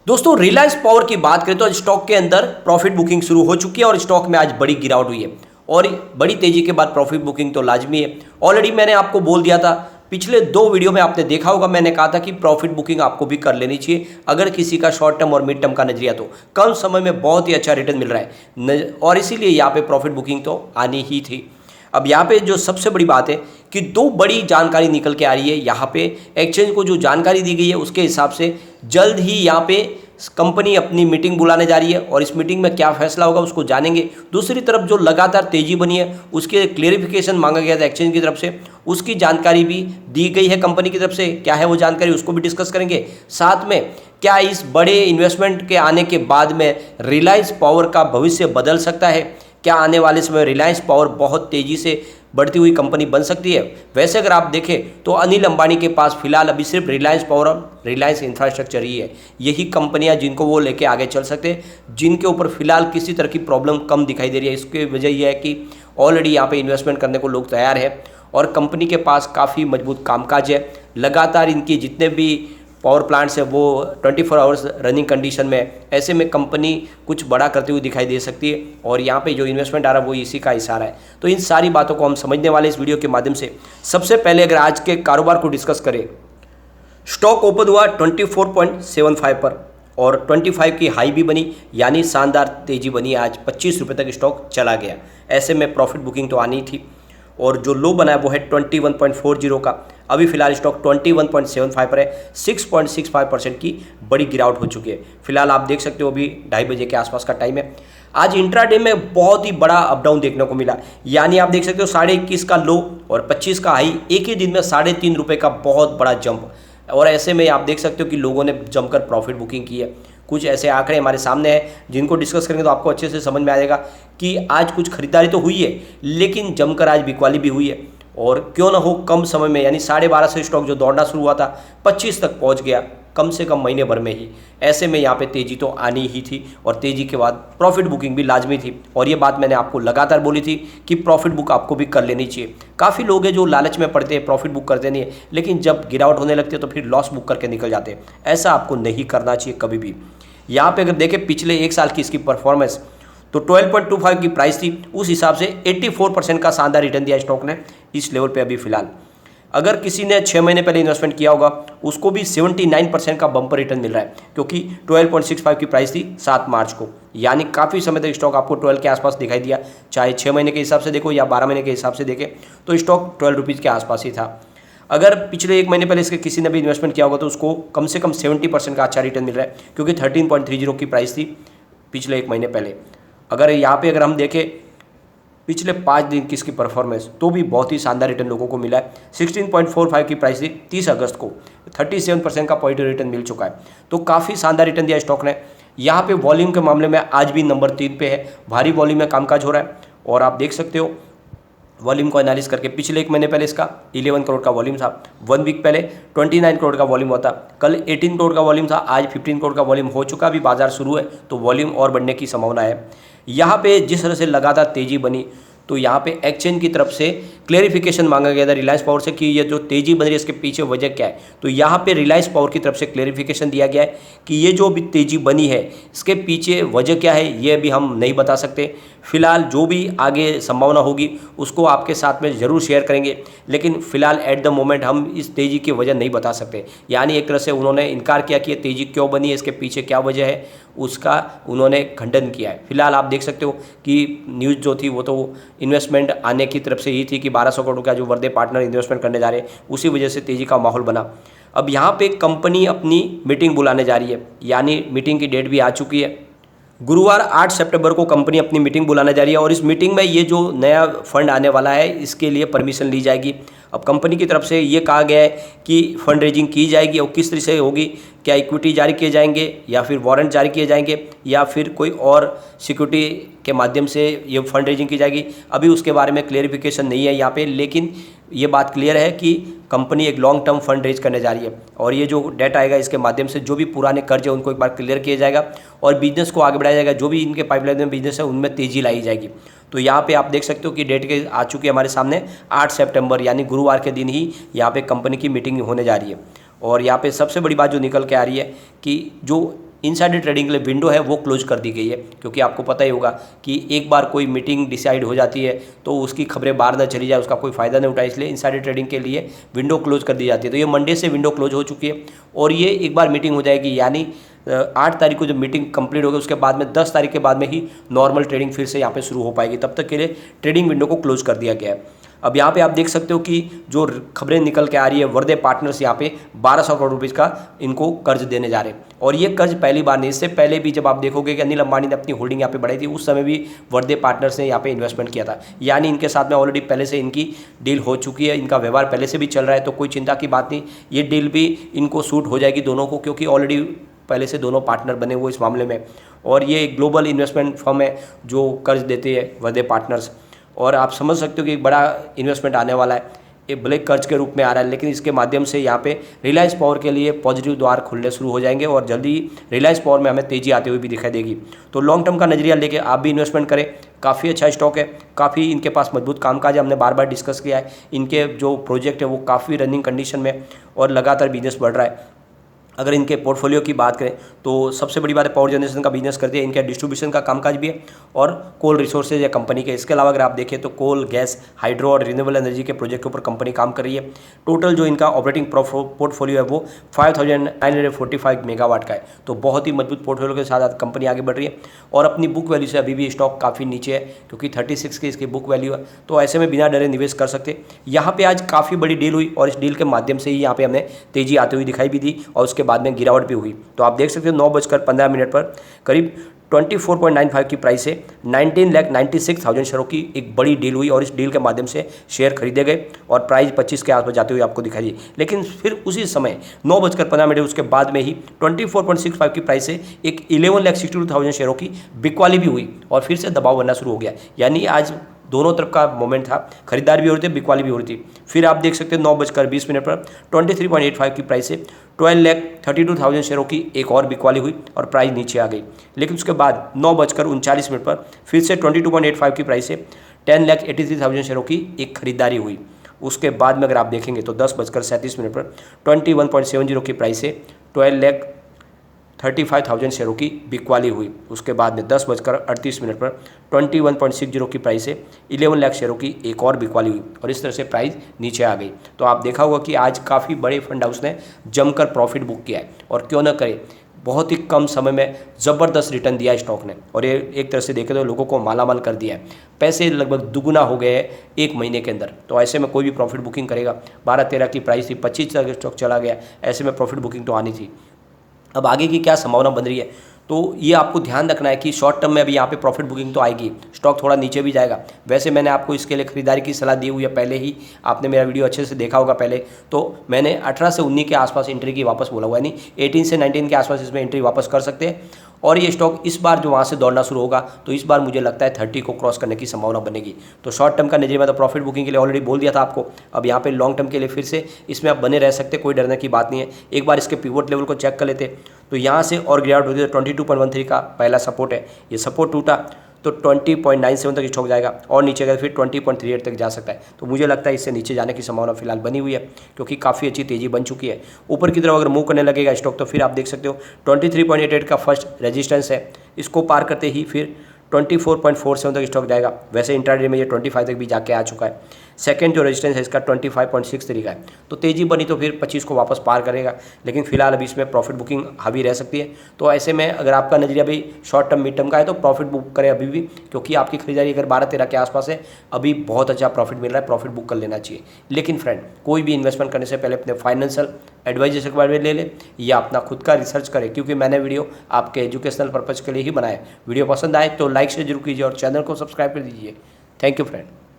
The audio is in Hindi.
दोस्तों रिलायंस पावर की बात करें तो स्टॉक के अंदर प्रॉफिट बुकिंग शुरू हो चुकी है और स्टॉक में आज बड़ी गिरावट हुई है और बड़ी तेजी के बाद प्रॉफिट बुकिंग तो लाजमी है। ऑलरेडी मैंने आपको बोल दिया था, पिछले 2 वीडियो में आपने देखा होगा, मैंने कहा था कि प्रॉफिट बुकिंग आपको भी कर लेनी चाहिए अगर किसी का शॉर्ट टर्म और मिड टर्म का नजरिया तो कम समय में बहुत ही अच्छा रिटर्न मिल रहा है और इसीलिए यहाँ पे प्रॉफिट बुकिंग तो आनी ही थी। अब यहाँ पे जो सबसे बड़ी बात है कि 2 बड़ी जानकारी निकल के आ रही है। यहाँ पे एक्सचेंज को जो जानकारी दी गई है उसके हिसाब से जल्द ही यहाँ पे कंपनी अपनी मीटिंग बुलाने जा रही है और इस मीटिंग में क्या फैसला होगा उसको जानेंगे। दूसरी तरफ जो लगातार तेजी बनी है उसके क्लेरिफिकेशन मांगा गया था एक्सचेंज की तरफ से, उसकी जानकारी भी दी गई है कंपनी की तरफ से। क्या है वो जानकारी उसको भी डिस्कस करेंगे। साथ में क्या इस बड़े इन्वेस्टमेंट के आने के बाद में रिलायंस पावर का भविष्य बदल सकता है, क्या आने वाले समय रिलायंस पावर बहुत तेजी से बढ़ती हुई कंपनी बन सकती है। वैसे अगर आप देखें तो अनिल अंबानी के पास फिलहाल अभी सिर्फ रिलायंस पावर और रिलायंस इंफ्रास्ट्रक्चर ही है, यही कंपनियां जिनको वो लेके आगे चल सकते हैं, जिनके ऊपर फिलहाल किसी तरह की प्रॉब्लम कम दिखाई दे रही है। इसकी वजह यह है कि ऑलरेडी यहाँ पे इन्वेस्टमेंट करने को लोग तैयार है और कंपनी के पास काफ़ी मजबूत कामकाज है। लगातार इनकी जितने भी पावर प्लांट्स है वो 24 आवर्स रनिंग कंडीशन में, ऐसे में कंपनी कुछ बड़ा करती हुई दिखाई दे सकती है और यहाँ पे जो इन्वेस्टमेंट आ रहा है वो इसी का इशारा है। तो इन सारी बातों को हम समझने वाले इस वीडियो के माध्यम से। सबसे पहले अगर आज के कारोबार को डिस्कस करें, स्टॉक ओपन हुआ 24.75 पर और 25 की हाई भी बनी, यानी शानदार तेजी बनी। आज 25 रुपये तक स्टॉक चला गया, ऐसे में प्रॉफिट बुकिंग तो आनी थी और जो लो बना है वो है 21.40 का। अभी फिलहाल स्टॉक 21.75 पर है, 6.65% की बड़ी गिरावट हो चुकी है। फिलहाल आप देख सकते हो अभी 2:30 बजे के आसपास का टाइम है। आज इंट्राडे में बहुत ही बड़ा अप डाउन देखने को मिला, यानी आप देख सकते हो 21.5 का लो और 25 का हाई, एक ही दिन में 3.5 रुपये का बहुत बड़ा जंप। और ऐसे में आप देख सकते हो कि लोगों ने जमकर प्रॉफिट बुकिंग की है। कुछ ऐसे आंकड़े हमारे सामने हैं जिनको डिस्कस करेंगे तो आपको अच्छे से समझ में आएगा कि आज कुछ खरीदारी तो हुई है लेकिन जमकर आज बिकवाली भी हुई है। और क्यों ना हो कम समय में, यानी 12:30 से स्टॉक जो दौड़ना शुरू हुआ था 25 तक पहुंच गया कम से कम महीने भर में ही। ऐसे में यहाँ पे तेजी तो आनी ही थी और तेजी के बाद प्रॉफिट बुकिंग भी लाजमी थी और ये बात मैंने आपको लगातार बोली थी कि प्रॉफिट बुक आपको भी कर लेनी चाहिए। काफ़ी लोग हैं जो लालच में पड़ते हैं, प्रॉफिट बुक करते नहीं है, लेकिन जब गिरावट होने लगती है तो फिर लॉस बुक करके निकल जाते हैं। ऐसा आपको नहीं करना चाहिए कभी भी। यहाँ पे अगर देखें पिछले 1 साल की इसकी परफॉर्मेंस तो 12.25 की प्राइस थी, उस हिसाब से 84% का शानदार रिटर्न दिया स्टॉक ने इस लेवल पे अभी फिलहाल। अगर किसी ने 6 महीने पहले इन्वेस्टमेंट किया होगा उसको भी 79% का बम्पर रिटर्न मिल रहा है, क्योंकि 12.65 की प्राइस थी 7 मार्च को, यानी काफ़ी समय तक स्टॉक आपको 12 के आसपास दिखाई दिया। चाहे 6 महीने के हिसाब से देखो या 12 महीने के हिसाब से देखें तो स्टॉक 12 रुपीज़ के आसपास ही था। अगर पिछले 1 महीने पहले इसके किसी ने भी इन्वेस्टमेंट किया होगा तो उसको कम से कम 70% का अच्छा रिटर्न मिल रहा है, क्योंकि 13.30 की प्राइस थी पिछले 1 महीने पहले। अगर यहाँ पे अगर हम देखें पिछले 5 दिन की इसकी परफॉर्मेंस तो भी बहुत ही शानदार रिटर्न लोगों को मिला है। 16.45 की प्राइस थी 30 अगस्त को, 37% का पॉजिटिव रिटर्न मिल चुका है, तो काफ़ी शानदार रिटर्न दिया स्टॉक ने। यहाँ पे वॉल्यूम के मामले में आज भी नंबर 3 पे है, भारी वॉल्यूम में कामकाज हो रहा है और आप देख सकते हो वॉल्यूम को एनालिस करके। पिछले 1 महीने पहले इसका 11 करोड़ का वॉल्यूम था, 1 वीक पहले 29 करोड़ का वॉल्यूम हुआ था, कल 18 करोड़ का वॉल्यूम था, आज 15 करोड़ का वॉल्यूम हो चुका। अभी बाजार शुरू है तो वॉल्यूम और बढ़ने की संभावना है। यहाँ पे जिस तरह से लगातार तेजी बनी तो यहाँ पे एक्सचेंज की तरफ से क्लेरिफिकेशन मांगा गया था रिलायंस पावर से कि ये जो तेजी बन रही है इसके पीछे वजह क्या है। तो यहाँ पे रिलायंस पावर की तरफ से क्लेरिफिकेशन दिया गया है कि ये जो भी तेजी बनी है इसके पीछे वजह क्या है ये भी हम नहीं बता सकते। फिलहाल जो भी आगे संभावना होगी उसको आपके साथ में ज़रूर शेयर करेंगे, लेकिन फिलहाल एट द मोमेंट हम इस तेज़ी की वजह नहीं बता सकते। यानी एक तरह से उन्होंने इनकार किया कि ये तेज़ी क्यों बनी है, इसके पीछे क्या वजह है, उसका उन्होंने खंडन किया है। फिलहाल आप देख सकते हो कि न्यूज़ जो थी वो तो इन्वेस्टमेंट आने की तरफ से ही थी कि 1200 करोड़ का जो वर्दे पार्टनर इन्वेस्टमेंट करने जा रहे हैं, उसी वजह से तेज़ी का माहौल बना। अब यहाँ पे कंपनी अपनी मीटिंग बुलाने जा रही है, यानी मीटिंग की डेट भी आ चुकी है। गुरुवार 8 सितंबर को कंपनी अपनी मीटिंग बुलाने जा रही है और इस मीटिंग में ये जो नया फंड आने वाला है इसके लिए परमिशन ली जाएगी। अब कंपनी की तरफ से ये कहा गया है कि फंड रेजिंग की जाएगी और किस तरह से होगी, क्या इक्विटी जारी किए जाएंगे या फिर वारंट जारी किए जाएंगे या फिर कोई और सिक्योरिटी के माध्यम से ये फंड रेजिंग की जाएगी, अभी उसके बारे में क्लेरिफिकेशन नहीं है यहाँ पे। लेकिन ये बात क्लियर है कि कंपनी एक लॉन्ग टर्म फंड रेज करने जा रही है और ये जो डेट आएगा इसके माध्यम से जो भी पुराने कर्ज है उनको एक बार क्लियर किया जाएगा और बिजनेस को आगे बढ़ाया जाएगा। जो भी इनके पाइपलाइन में बिजनेस है उनमें तेज़ी लाई जाएगी। तो यहाँ पे आप देख सकते हो कि डेट के आ चुकी है हमारे सामने 8 सितंबर, यानी गुरुवार के दिन ही यहाँ पे कंपनी की मीटिंग होने जा रही है। और यहाँ पे सबसे बड़ी बात जो निकल के आ रही है कि जो इनसाइडर ट्रेडिंग के लिए विंडो है वो क्लोज कर दी गई है, क्योंकि आपको पता ही होगा कि एक बार कोई मीटिंग डिसाइड हो जाती है तो उसकी खबरें बाहर ना चली जाए, उसका कोई फ़ायदा नहीं उठाए, इसलिए इनसाइडर ट्रेडिंग के लिए विंडो क्लोज कर दी जाती है। तो ये मंडे से विंडो क्लोज हो चुकी है और ये एक बार मीटिंग हो जाएगी, यानी 8 तारीख को जब मीटिंग कंप्लीट होगी उसके बाद में 10 तारीख के बाद में ही नॉर्मल ट्रेडिंग फिर से यहाँ पे शुरू हो पाएगी। तब तक के लिए ट्रेडिंग विंडो को क्लोज कर दिया गया है। अब यहाँ पे आप देख सकते हो कि जो खबरें निकल के आ रही है, वर्दे पार्टनर्स यहाँ पे 1200 करोड़ रुपये का इनको कर्ज देने जा रहे हैं। और ये कर्ज पहली बार नहीं, इससे पहले भी जब आप देखोगे कि अनिल अंबानी ने अपनी होल्डिंग यहाँ पे बढ़ाई थी, उस समय भी वर्दे पार्टनर्स ने यहाँ पे इन्वेस्टमेंट किया था, यानी इनके साथ में ऑलरेडी पहले से इनकी डील हो चुकी है, इनका व्यवहार पहले से भी चल रहा है, तो कोई चिंता की बात नहीं। ये डील भी इनको सूट हो जाएगी दोनों को, क्योंकि ऑलरेडी पहले से दोनों पार्टनर बने हुए इस मामले में। और ये एक ग्लोबल इन्वेस्टमेंट फर्म है जो कर्ज देते हैं, वर्दे पार्टनर्स। और आप समझ सकते हो कि एक बड़ा इन्वेस्टमेंट आने वाला है, ये भले कर्ज के रूप में आ रहा है, लेकिन इसके माध्यम से यहाँ पे रिलायंस पावर के लिए पॉजिटिव द्वार खुलने शुरू हो जाएंगे और जल्दी रिलायंस पावर में हमें तेज़ी आते हुए भी दिखाई देगी। तो लॉन्ग टर्म का नजरिया लेके आप भी इन्वेस्टमेंट करें, काफ़ी अच्छा स्टॉक है, काफ़ी इनके पास मजबूत कामकाज है, हमने बार बार डिस्कस किया है। इनके जो प्रोजेक्ट है वो काफ़ी रनिंग कंडीशन में और लगातार बिजनेस बढ़ रहा है। अगर इनके पोर्टफोलियो की बात करें तो सबसे बड़ी बात है पावर जनरेशन का बिजनेस करती है, इनके डिस्ट्रीब्यूशन का कामकाज भी है और कोल रिसोर्सेज है कंपनी के। इसके अलावा अगर आप देखें तो कोल, गैस, हाइड्रो और रिन्यूएबल एनर्जी के प्रोजेक्ट के ऊपर कंपनी काम कर रही है। टोटल जो इनका ऑपरेटिंग पोर्टफोलियो है वो 5945 मेगावाट का है, तो बहुत ही मजबूत पोर्टफोलियो के साथ कंपनी आगे बढ़ रही है। और अपनी बुक वैल्यू से अभी भी स्टॉक काफ़ी नीचे है, क्योंकि 36 की इसकी बुक वैल्यू है, तो ऐसे में बिना डरे निवेश कर सकते। यहाँ पे आज काफ़ी बड़ी डील हुई और इस डील के माध्यम से ही यहाँ पे हमें तेजी आती हुई दिखाई भी दी और उसके बाद में गिरावट भी हुई। तो आप देख सकते हो 9:15 पर करीब 24.95 की प्राइस से 19,96,000 शेयरों की एक बड़ी डील हुई और इस डील के माध्यम से शेयर खरीदे गए और प्राइस 25 के आसपास जाते हुए आपको दिखाई दी। लेकिन फिर उसी समय 9:15 उसके बाद में ही 24.65 की प्राइस से एक 11,62,000 शेयरों की बिकवाली भी हुई और फिर से दबाव बनना शुरू हो गया। यानी आज दोनों तरफ का मोमेंट था, खरीदार भी हो रही थी, बिकवाली भी हो रही थी। फिर आप देख सकते हैं 9:20 पर 23.85 की प्राइस से 12,32,000 शेयरों की एक और बिकवाली हुई और प्राइस नीचे आ गई। लेकिन उसके बाद 9:39 पर फिर से 22.85 की प्राइस से 10,83,000 शेयरों की एक खरीदारी हुई। उसके बाद में अगर आप देखेंगे तो 10:37 पर 21.70 की प्राइस से 12,35,000 शेयरों की बिकवाली हुई। उसके बाद में 10:38 पर 21.60 की प्राइस से 11 लाख शेयरों की एक और बिकवाली हुई और इस तरह से प्राइस नीचे आ गई। तो आप देखा होगा कि आज काफ़ी बड़े फंड हाउस ने जमकर प्रॉफिट बुक किया है और क्यों ना करे, बहुत ही कम समय में ज़बरदस्त रिटर्न दिया है स्टॉक ने और ये एक तरह से देखें तो लोगों को मालामाल कर दिया है। पैसे लगभग दुगुना हो गए हैं एक महीने के अंदर। तो ऐसे में कोई भी प्रॉफिट बुकिंग करेगा, 12-13 की प्राइस थी, 25 तक स्टॉक चला गया, ऐसे में प्रॉफिट बुकिंग तो आनी थी। अब आगे की क्या संभावना बन रही है, तो ये आपको ध्यान रखना है कि शॉर्ट टर्म में अभी यहाँ पे प्रॉफिट बुकिंग तो आएगी, स्टॉक थोड़ा नीचे भी जाएगा। वैसे मैंने आपको इसके लिए खरीदारी की सलाह दी हुई है, पहले ही आपने मेरा वीडियो अच्छे से देखा होगा पहले, तो मैंने 18 से 19 के आसपास एंट्री की वापस बोला हुआ है, यानी 18 से 19 के आसपास इसमें एंट्री वापस कर सकते हैं। और ये स्टॉक इस बार जो वहाँ से दौड़ना शुरू होगा तो इस बार मुझे लगता है 30 को क्रॉस करने की संभावना बनेगी। तो शॉर्ट टर्म का नजरिए में तो प्रॉफिट बुकिंग के लिए ऑलरेडी बोल दिया था आपको। अब यहाँ पे लॉन्ग टर्म के लिए फिर से इसमें आप बने रह सकते, कोई डरने की बात नहीं है। एक बार इसके पिवोट लेवल को चेक कर लेते तो यहाँ से और गिरावट होती है। 22.13 का पहला सपोर्ट है, ये सपोर्ट टूटा तो 20.97 तक स्टॉक जाएगा और नीचे गए फिर 20.38 तक जा सकता है। तो मुझे लगता है इससे नीचे जाने की संभावना फिलहाल बनी हुई है, क्योंकि काफ़ी अच्छी तेज़ी बन चुकी है। ऊपर की तरफ अगर मूव करने लगेगा स्टॉक तो फिर आप देख सकते हो 23.88 का फर्स्ट रेजिस्टेंस है, इसको पार करते ही फिर 24.47 तक स्टॉक जाएगा। वैसे इंट्राडे में ये 25 तक भी जाके आ चुका है। सेकंड जो रेजिस्टेंस है इसका 25.63 का है। तो तेज़ी बनी तो फिर 25 को वापस पार करेगा, लेकिन फिलहाल अभी इसमें प्रॉफिट बुकिंग हावी रह सकती है। तो ऐसे में अगर आपका नजरिया भी शॉर्ट टर्म मिड टर्म का है तो प्रॉफिट बुक करें अभी भी, क्योंकि आपकी खरीदारी अगर 12-13 के आसपास है, अभी बहुत अच्छा प्रॉफिट मिल रहा है, प्रॉफिट बुक कर लेना चाहिए। लेकिन फ्रेंड, कोई भी इन्वेस्टमेंट करने से पहले अपने फाइनेंशियल एडवाइजर से बारे में ले ले या अपना खुद का रिसर्च करें, क्योंकि मैंने वीडियो आपके एजुकेशनल पर्पज़ के लिए ही बनाया है। वीडियो पसंद आए तो लाइक से जरूर कीजिए और चैनल को सब्सक्राइब कर दीजिए। Thank you friend.